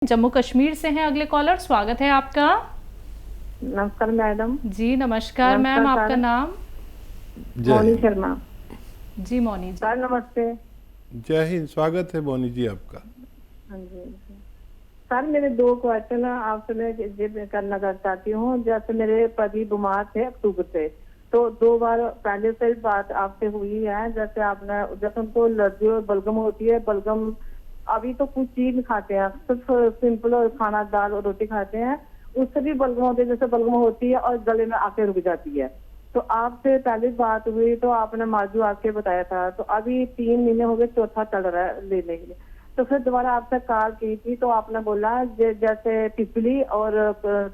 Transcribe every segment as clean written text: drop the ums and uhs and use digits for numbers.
जम्मू कश्मीर से हैं अगले कॉलर, स्वागत है आपका। नमस्कार मैडम। जी नमस्कार मैम, आपका नाम? मौनी शर्मा। जी मौनी जी। सर नमस्ते। जय हिंद, स्वागत है मौनी जी आपका। हाँ जी सर, मेरे दो क्वेश्चन आपसे मैं करना चाहती हूँ। जैसे मेरे पति बीमार थे अक्टूबर से, तो 2 बार पहले से बात आपसे हुई है। जैसे आपने, जैसे उनको एलर्जी और बलगम होती है। बलगम अभी तो कुछ चीज नहीं खाते हैं, सिर्फ सिंपल और खाना दाल और रोटी खाते हैं, उससे भी बलगम होती है। जैसे बलगम होती है और गले में आके रुक जाती है। तो आपसे पहले बात हुई तो आपने माजू आके बताया था। तो अभी 3 महीने हो गए, चौथा चल रहा है लेने के लिए। तो फिर दोबारा आपसे कॉल की थी तो आपने बोला जैसे पिपली और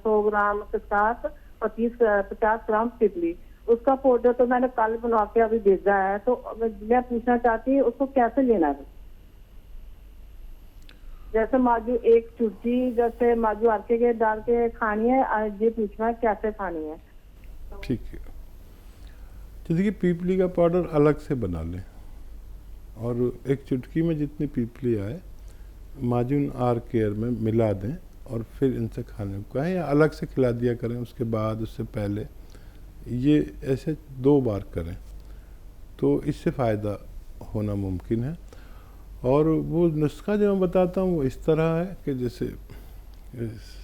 100 ग्राम खसखस और 50 ग्राम पिपली, उसका पाउडर तो मैंने कल बना के अभी भेजा है। तो मैं पूछना चाहती हूँ उसको कैसे लेना है। जैसे माजू एक चुटकी, जैसे माजू आके के डाल के खानी है, ये पूछना है कैसे खानी है। ठीक है, तो देखिए पीपली का पाउडर अलग से बना लें और एक चुटकी में जितनी पीपली आए माजून आर केयर में मिला दें और फिर इनसे खाने को कहें या अलग से खिला दिया करें। उसके बाद उससे पहले ये ऐसे 2 बार करें तो इससे फ़ायदा होना मुमकिन है। और वो नुस्खा जो मैं बताता हूँ वो इस तरह है कि जैसे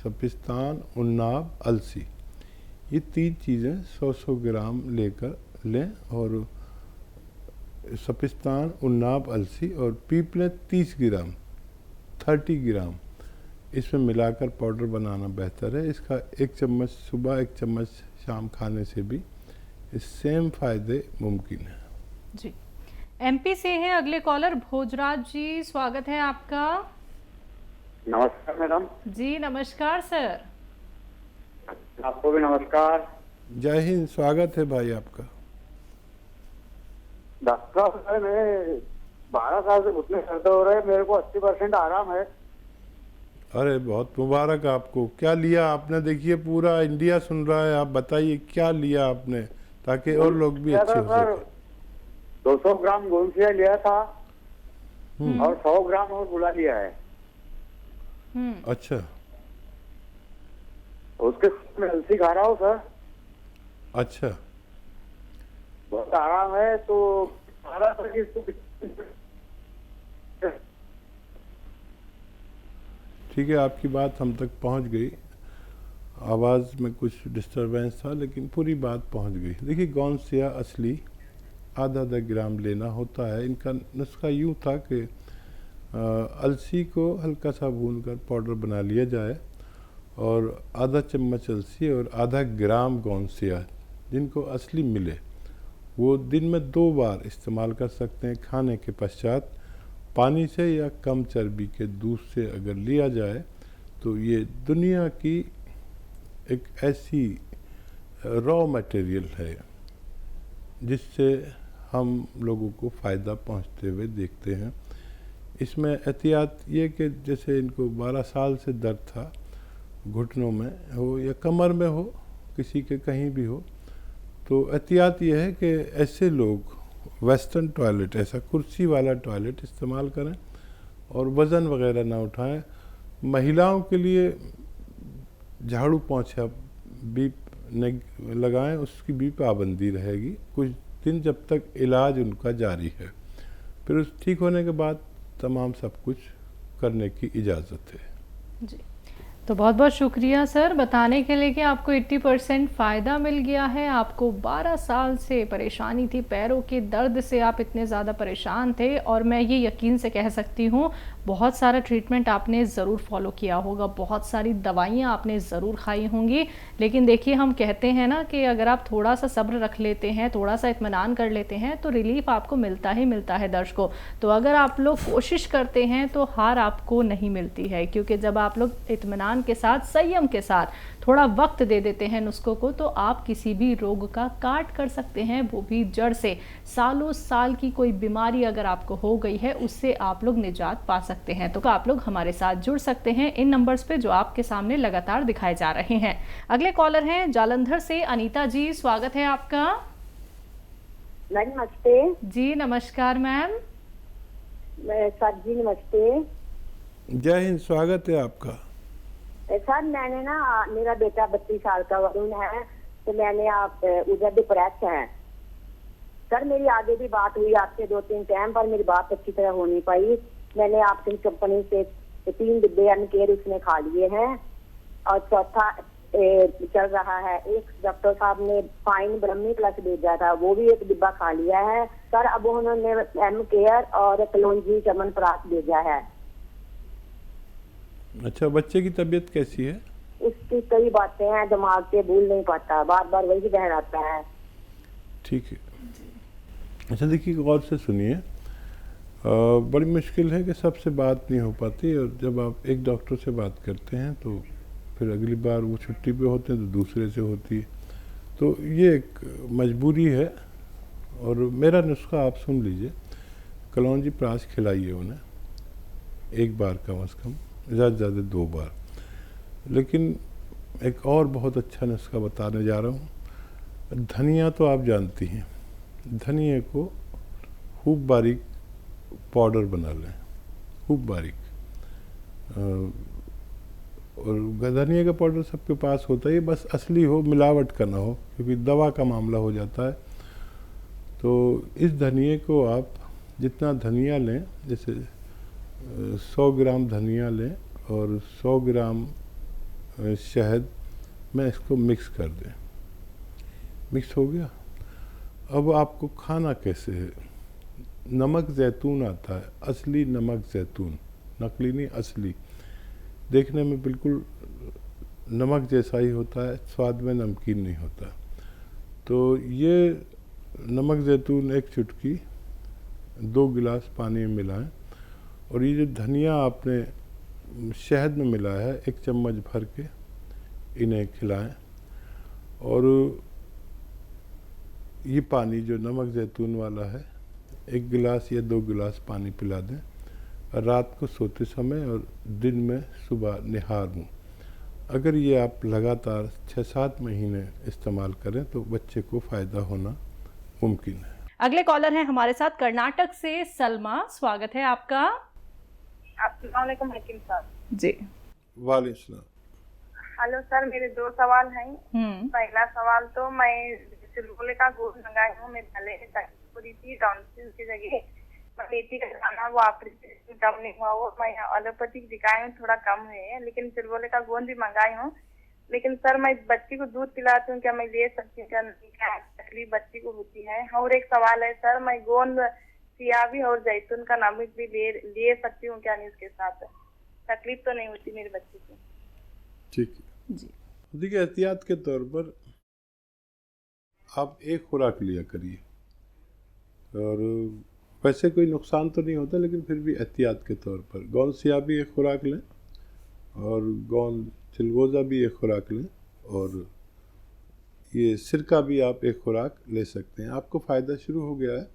सपिस्तान, उन्नाब, अलसी, ये 3 चीज़ें 100-100 ग्राम लेकर लें। और सपिस्तान, उन्नाब, अलसी और पीपले 30 ग्राम 30 ग्राम इसमें मिलाकर पाउडर बनाना बेहतर है। इसका 1 चम्मच सुबह 1 चम्मच शाम खाने से भी इस सेम फ़ायदे मुमकिन है। जी एमपी से हैं अगले कॉलर, भोजराज जी, स्वागत है आपका। नमस्कार मैडम। जी नमस्कार सर। आपको भी नमस्कार। जय हिंद, स्वागत है भाई आपका। डॉक्टर साहब, मैं 12 साल से घुटने दर्द हो रहे हैं, मेरे को 80% आराम है। अरे बहुत मुबारक आपको। क्या लिया आपने? देखिए पूरा इंडिया सुन रहा है, आप बताइए क्या लिया आपने ताकि और लोग भी अच्छे हो सके। 200 ग्राम गोलसिया लिया था और 100 ग्राम और बुला लिया है। अच्छा, उसके साथ में अलसी खा रहा हूँ सर। अच्छा, बहुत आराम है। तो ठीक है, आपकी बात हम तक पहुंच गई। आवाज़ में कुछ डिस्टरबेंस था लेकिन पूरी बात पहुंच गई। देखिए गौनसिया असली आधा ग्राम लेना होता है। इनका नुस्खा यूँ था कि अलसी को हल्का सा भूनकर पाउडर बना लिया जाए और आधा चम्मच अलसी और आधा ग्राम गौनसिया जिनको असली मिले वो दिन में 2 बार इस्तेमाल कर सकते हैं। खाने के पश्चात पानी से या कम चर्बी के दूध से अगर लिया जाए तो ये दुनिया की एक ऐसी रॉ मटेरियल है जिससे हम लोगों को फ़ायदा पहुंचते हुए देखते हैं। इसमें एहतियात ये कि जैसे इनको 12 साल से दर्द था, घुटनों में हो या कमर में हो, किसी के कहीं भी हो, तो एहतियात ये है कि ऐसे लोग वेस्टर्न टॉयलेट, ऐसा कुर्सी वाला टॉयलेट इस्तेमाल करें और वज़न वगैरह ना उठाएं। महिलाओं के लिए झाड़ू पोंछा भी लगाएं, उसकी भी पाबंदी रहेगी कुछ दिन जब तक इलाज उनका जारी है। फिर उस ठीक होने के बाद तमाम सब कुछ करने की इजाज़त है। जी तो बहुत बहुत शुक्रिया सर बताने के लिए कि आपको 80% फ़ायदा मिल गया है। आपको 12 साल से परेशानी थी, पैरों के दर्द से आप इतने ज़्यादा परेशान थे और मैं ये यकीन से कह सकती हूँ बहुत सारा ट्रीटमेंट आपने ज़रूर फॉलो किया होगा, बहुत सारी दवाइयाँ आपने ज़रूर खाई होंगी। लेकिन देखिए हम कहते हैं ना कि अगर आप थोड़ा सा सब्र रख लेते हैं, थोड़ा सा इत्मीनान कर लेते हैं तो रिलीफ आपको मिलता ही मिलता है दर्शकों। तो अगर आप लोग कोशिश करते हैं तो हार आपको नहीं मिलती है, क्योंकि जब आप लोग इत्मीनान के साथ, संयम के साथ थोड़ा वक्त दे देते हैं नुस्खों को तो आप किसी भी रोग का काट कर सकते हैं, वो भी जड़ से। सालों साल की कोई बीमारी अगर आपको हो गई है उससे आप लोग निजात पा सकते हैं। तो आप लोग हमारे साथ जुड़ सकते हैं इन नंबर्स पे जो आपके सामने लगातार दिखाए जा रहे हैं। अगले कॉलर हैं जालंधर से अनीता जी, स्वागत है आपका। नमस्ते जी नमस्कार मैम। सर जी नमस्ते। जय हिंद, स्वागत है आपका। सर मैंने ना, मेरा बेटा 32 साल का वरुण है, तो मैंने आप उधर डिप्रेस है सर। मेरी आगे भी बात हुई आपसे 2-3 टाइम, पर मेरी बात अच्छी तरह हो नहीं पाई। मैंने आपकी कंपनी से 3 डिब्बे अनकेयर उसने खा लिए हैं और चौथा चल रहा है। एक डॉक्टर साहब ने फाइन ब्रह्मी प्लस भेजा था, वो भी 1 डिब्बा खा लिया है सर। अब उन्होंने एम केयर और कलौंजी च्यवनप्राश भेजा है। अच्छा, बच्चे की तबीयत कैसी है? उसकी कई बातें हैं, दिमाग से भूल नहीं पाता, बार बार वही दोहराता है। ठीक है। अच्छा देखिए, गौर से सुनिए। बड़ी मुश्किल है कि सबसे बात नहीं हो पाती, और जब आप एक डॉक्टर से बात करते हैं तो फिर अगली बार वो छुट्टी पे होते हैं तो दूसरे से होती है, तो ये एक मजबूरी है। और मेरा नुस्खा आप सुन लीजिए, कलौंजी प्राश खिलाइए उन्हें 1 बार कम से कम, ज़्यादा से ज़्यादा 2 बार। लेकिन एक और बहुत अच्छा नुस्खा बताने जा रहा हूँ। धनिया तो आप जानती हैं, धनिया को खूब बारीक पाउडर बना लें, खूब बारीक। और धनिया का पाउडर सबके पास होता है, बस असली हो, मिलावट का ना हो, क्योंकि दवा का मामला हो जाता है। तो इस धनिए को आप जितना धनिया लें, जैसे 100 ग्राम धनिया लें और 100 ग्राम शहद में इसको मिक्स कर दें। मिक्स हो गया। अब आपको खाना कैसे है? नमक ज़ैतून आता है, असली नमक ज़ैतून, नकली नहीं, असली। देखने में बिल्कुल नमक जैसा ही होता है, स्वाद में नमकीन नहीं होता। तो ये नमक ज़ैतून 1 चुटकी 2 गिलास पानी में मिलाएं, और ये जो धनिया आपने शहद में मिलाया है 1 चम्मच भर के इन्हें खिलाएं। और ये पानी जो नमक ज़ैतून वाला है 1 गिलास या 2 गिलास पानी पिला दें, और रात को सोते समय और दिन में सुबह निहार मुँह। अगर ये आप लगातार 6-7 महीने इस्तेमाल करें तो बच्चे को फ़ायदा होना मुमकिन है। अगले कॉलर हैं हमारे साथ कर्नाटक से सलमा, स्वागत है आपका। अस्सलाम वालेकुम हकीम साहब जी। वालेकुम सलाम। हेलो सर, मेरे 2 सवाल हैं। पहला सवाल तो मैं चिलगोले का गोश्त मंगाई हूँ, मेरे गले में तकलीफ हो रही थी, टॉन्सिल की जगह मैं मेथी का खाना वो ऑपरेशन कम नहीं हुआ, वो मैं एलोपैथिक दिखाई हूँ, थोड़ा कम है, लेकिन चिलगोले का गोंद भी मंगाई हूँ। लेकिन सर मैं बच्ची को दूध पिलाती हूँ, क्या मैं ले सकती हूँ? क्या नहीं, क्या तकलीफ बच्ची को होती है? और एक सवाल है सर, मैं गोंद सियाबी और जैतून का नमक भी ले सकती हूँ क्या नहीं? इसके साथ तकलीफ तो नहीं होती मेरे बच्चे को? ठीक है जी। देखिए, एहतियात के तौर पर आप 1 खुराक लिया करिए, और वैसे कोई नुकसान तो नहीं होता, लेकिन फिर भी एहतियात के तौर पर गोंद सियाबी 1 खुराक लें, और गोंद चिलगोज़ा भी 1 खुराक लें, और ये सिरका भी आप 1 खुराक ले सकते हैं। आपको फ़ायदा शुरू हो गया है,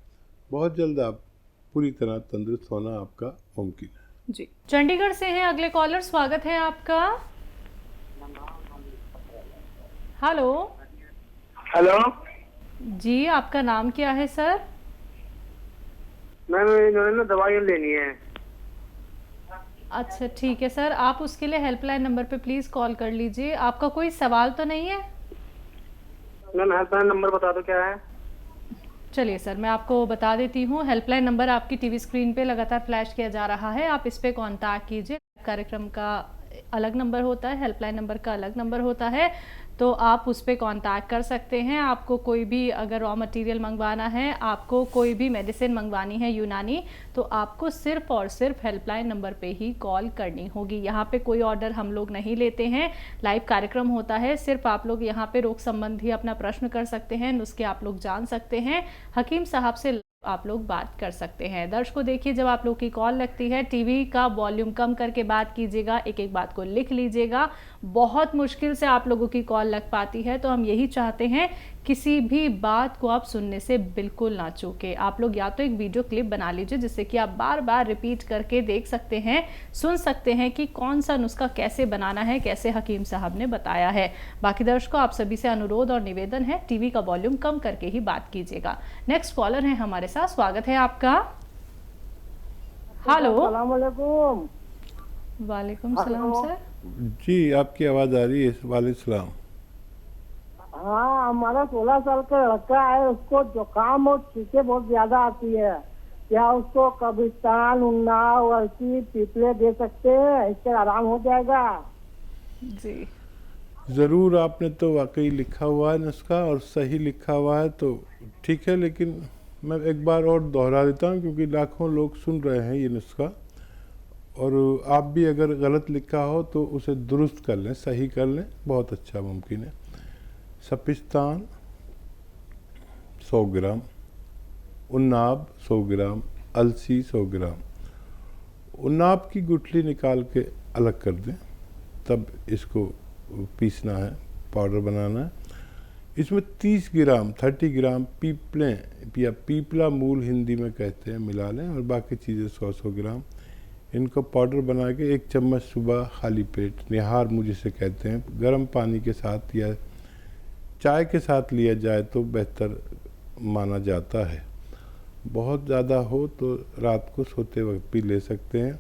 बहुत जल्द आप पूरी तरह तंदुरुस्त होना आपका मुमकिन है जी। चंडीगढ़ से हैं अगले कॉलर, स्वागत है आपका। हेलो। हेलो जी, आपका नाम क्या है सर? मैम, इन्होंने दवाइयाँ लेनी है। अच्छा ठीक है सर, आप उसके लिए हेल्पलाइन नंबर पे प्लीज़ कॉल कर लीजिए। आपका कोई सवाल तो नहीं है? मैम हेल्पलाइन नंबर बता दो क्या है। चलिए सर, मैं आपको बता देती हूँ। हेल्पलाइन नंबर आपकी टीवी स्क्रीन पे लगातार फ्लैश किया जा रहा है, आप इस पे कांटेक्ट कीजिए। कार्यक्रम का अलग नंबर होता है, हेल्पलाइन नंबर का अलग नंबर होता है, तो आप उस पर कांटेक्ट कर सकते हैं। आपको कोई भी अगर रॉ मटेरियल मंगवाना है, आपको कोई भी मेडिसिन मंगवानी है यूनानी, तो आपको सिर्फ और सिर्फ हेल्पलाइन नंबर पे ही कॉल करनी होगी। यहाँ पे कोई ऑर्डर हम लोग नहीं लेते हैं, लाइव कार्यक्रम होता है। सिर्फ आप लोग यहाँ पे रोग संबंधी अपना प्रश्न कर सकते हैं, नुस्खे आप लोग जान सकते हैं, हकीम साहब से आप लोग बात कर सकते हैं। दर्शकों देखिए, जब आप लोग की कॉल लगती है, टीवी का वॉल्यूम कम करके बात कीजिएगा, एक एक बात को लिख लीजिएगा। बहुत मुश्किल से आप लोगों की कॉल लग पाती है, तो हम यही चाहते हैं किसी भी बात को आप सुनने से बिल्कुल ना चूकें। आप लोग या तो एक वीडियो क्लिप बना लीजिए, जिससे कि आप बार बार रिपीट करके देख सकते हैं, सुन सकते हैं कि कौन सा नुस्खा कैसे बनाना है, कैसे हकीम साहब ने बताया है। बाकी दर्शकों, आप सभी से अनुरोध और निवेदन है, टीवी का वॉल्यूम कम करके ही बात कीजिएगा। नेक्स्ट कॉलर है हमारे साथ, स्वागत है आपका। हेलो। अस्सलाम वालेकुम। वालेकुम सलाम हेलो। सर। जी, आपकी आवाज़ आ रही है। वालेकुम सलाम। हाँ, हमारा 16 साल का लड़का है, उसको जुकाम और छींके बहुत ज्यादा आती है। क्या उसको कब्रिस्तान, उन्नाव, अलसी, पीपले दे सकते हैं? इससे आराम हो जाएगा? जी। ज़रूर, आपने तो वाकई लिखा हुआ है नुस्खा और सही लिखा हुआ है तो ठीक है, लेकिन मैं एक बार और दोहरा देता हूँ क्योंकि लाखों लोग सुन रहे हैं ये नुस्खा, और आप भी अगर गलत लिखा हो तो उसे दुरुस्त कर लें, सही कर लें, बहुत अच्छा मुमकिन है। सपिस्तान 100 ग्राम, उन्नाब 100 ग्राम, अलसी 100 ग्राम। उन्नाब की गुठली निकाल के अलग कर दें, तब इसको पीसना है, पाउडर बनाना है। इसमें 30 ग्राम 30 ग्राम पीपले या पीपला मूल हिंदी में कहते हैं मिला लें, और बाकी चीज़ें 100-100 ग्राम। इनको पाउडर बना के 1 चम्मच सुबह खाली पेट, निहार मुँह जिसे कहते हैं, गर्म पानी के साथ या चाय के साथ लिया जाए तो बेहतर माना जाता है। बहुत ज़्यादा हो तो रात को सोते वक्त भी ले सकते हैं।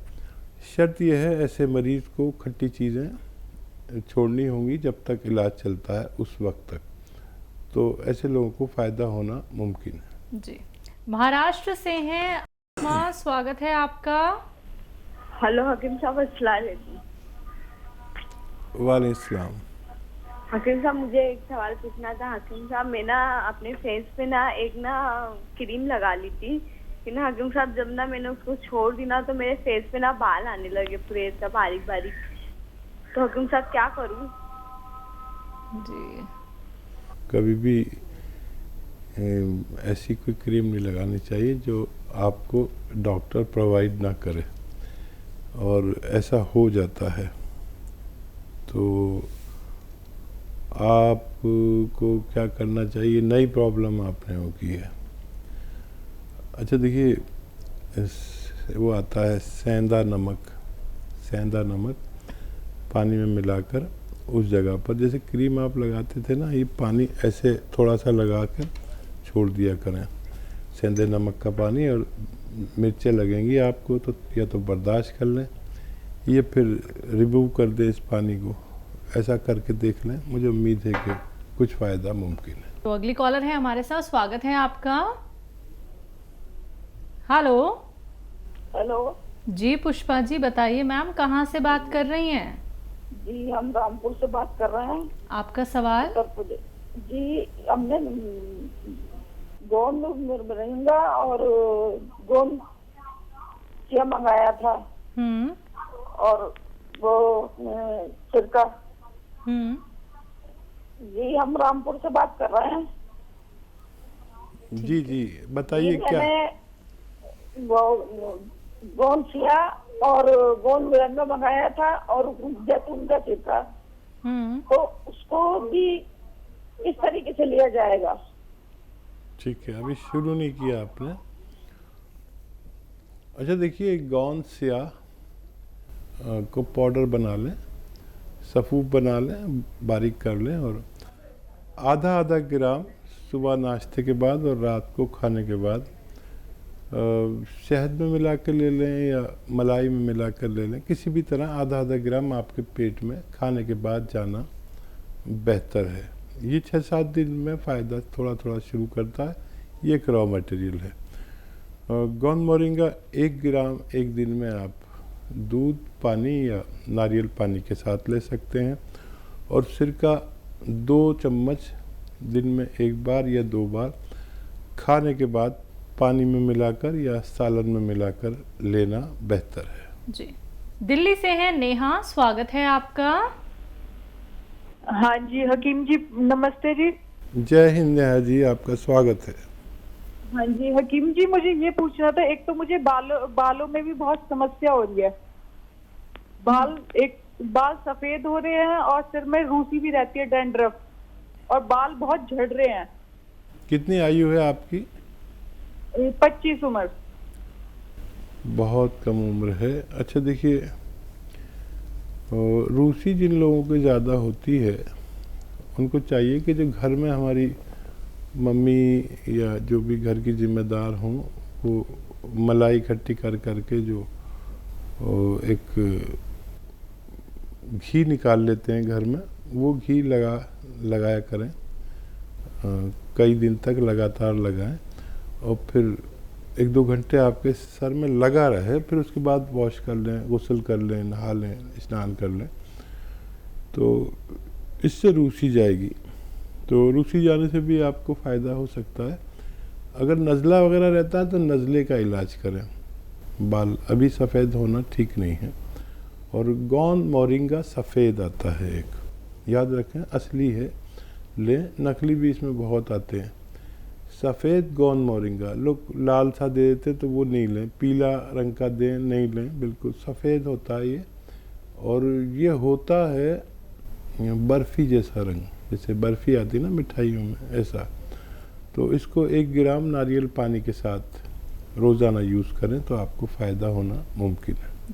शर्त यह है, ऐसे मरीज़ को खट्टी चीज़ें छोड़नी होंगी जब तक इलाज चलता है उस वक्त तक, तो ऐसे लोगों को फ़ायदा होना मुमकिन है। जी। महाराष्ट्र से हैं माँ, स्वागत है आपका। हेलो हकीम साहब, अस्सलाम वालेकुम। वालेकुम सलाम। हकीम साहब, मुझे एक सवाल पूछना था। हकीम साहब, मैं ना अपने फेस पे ना एक ना क्रीम लगा ली थी कि ना हकीम साहब, जब ना मैंने उसको छोड़ दी ना तो मेरे फेस पे ना बाल आने लगे पूरे ऐसा बारीक बारीक। तो हकीम साहब क्या करूँ? जी। कभी भी ऐसी कोई क्रीम नहीं लगानी चाहिए जो आपको डॉक्टर प्रोवाइड ना करे, और ऐसा हो जाता है तो आपको क्या करना चाहिए, नई प्रॉब्लम आपने वो की है। अच्छा देखिए, वो आता है सेंधा नमक, सेंधा नमक पानी में मिलाकर उस जगह पर, जैसे क्रीम आप लगाते थे ना, ये पानी ऐसे थोड़ा सा लगा कर छोड़ दिया करें, सेंधे नमक का पानी, और मिर्चें लगेंगी आपको तो या तो बर्दाश्त कर लें या फिर रिमूव कर दें इस पानी को। ऐसा करके देख लें, मुझे उम्मीद है कि कुछ फ़ायदा मुमकिन है। तो अगली कॉलर है हमारे साथ, स्वागत है आपका। हेलो। हेलो जी पुष्पा जी, बताइए मैम, कहाँ से बात कर रही हैं? जी, हम रामपुर से बात कर रहे हैं, आपका सवाल। उत्तर प्रदेश। जी, हमने गोंद मिर्चा और गोंद क्या मंगाया था, और वो सिरका। जी, हम रामपुर से बात कर रहे हैं। जी जी, बताइए क्या। वो गोंद सिया और गोंद मिर्चा मंगाया था और जैतून का सिरका, तो उसको भी इस तरीके से लिया जाएगा? ठीक है, अभी शुरू नहीं किया आपने। अच्छा देखिए, गोंद स्याह को पाउडर बना लें, सफ़ूफ बना लें, बारीक कर लें, और आधा आधा ग्राम सुबह नाश्ते के बाद और रात को खाने के बाद शहद में मिला कर ले लें या मलाई में मिला कर ले लें, किसी भी तरह आधा आधा ग्राम आपके पेट में खाने के बाद जाना बेहतर है। ये 6-7 दिन में फ़ायदा थोड़ा थोड़ा शुरू करता है। ये एक रॉ मटेरियल है। गोंद मोरिंगा 1 ग्राम एक दिन में आप दूध, पानी या नारियल पानी के साथ ले सकते हैं, और सिरका 2 चम्मच दिन में 1 बार या 2 बार खाने के बाद पानी में मिलाकर या सालन में मिलाकर लेना बेहतर है। जी। दिल्ली से है नेहा, स्वागत है आपका। हाँ जी हकीम जी, नमस्ते जी। जय हिंद नेहा जी, आपका स्वागत है। हाँ जी हकीम जी, मुझे ये पूछना था, एक तो मुझे बालों में भी बहुत समस्या हो रही है। बाल सफेद हो रहे हैं और सिर में रूसी भी रहती है, डैंड्रफ, और बाल बहुत झड़ रहे हैं। कितनी आयु है आपकी? 25 उम्र। बहुत कम उम्र है। अच्छा देखिए, रूसी जिन लोगों को ज़्यादा होती है उनको चाहिए कि जो घर में हमारी मम्मी या जो भी घर की जिम्मेदार हों, वो मलाई इकट्ठी कर करके जो एक घी निकाल लेते हैं घर में, वो घी लगाया करें, कई दिन तक लगातार लगाएं और फिर 1-2 घंटे आपके सर में लगा रहे, फिर उसके बाद वॉश कर लें, गुस्ल कर लें, नहा लें, स्नान कर लें, तो इससे रूसी जाएगी। तो रूसी जाने से भी आपको फ़ायदा हो सकता है। अगर नज़ला वगैरह रहता है तो नज़ले का इलाज करें, बाल अभी सफ़ेद होना ठीक नहीं है। और गौन मोरिंगा सफ़ेद आता है एक, याद रखें, असली है लें, नकली भी इसमें बहुत आते हैं। सफ़ेद गौन मोरिंगा, लोग लाल सा दे देते तो वो नहीं लें, पीला रंग का दें नहीं लें, बिल्कुल सफ़ेद होता है ये। और ये होता है बर्फ़ी जैसा रंग, जैसे बर्फ़ी आती है ना मिठाइयों में, ऐसा। तो इसको 1 ग्राम नारियल पानी के साथ रोज़ाना यूज़ करें तो आपको फ़ायदा होना मुमकिन है।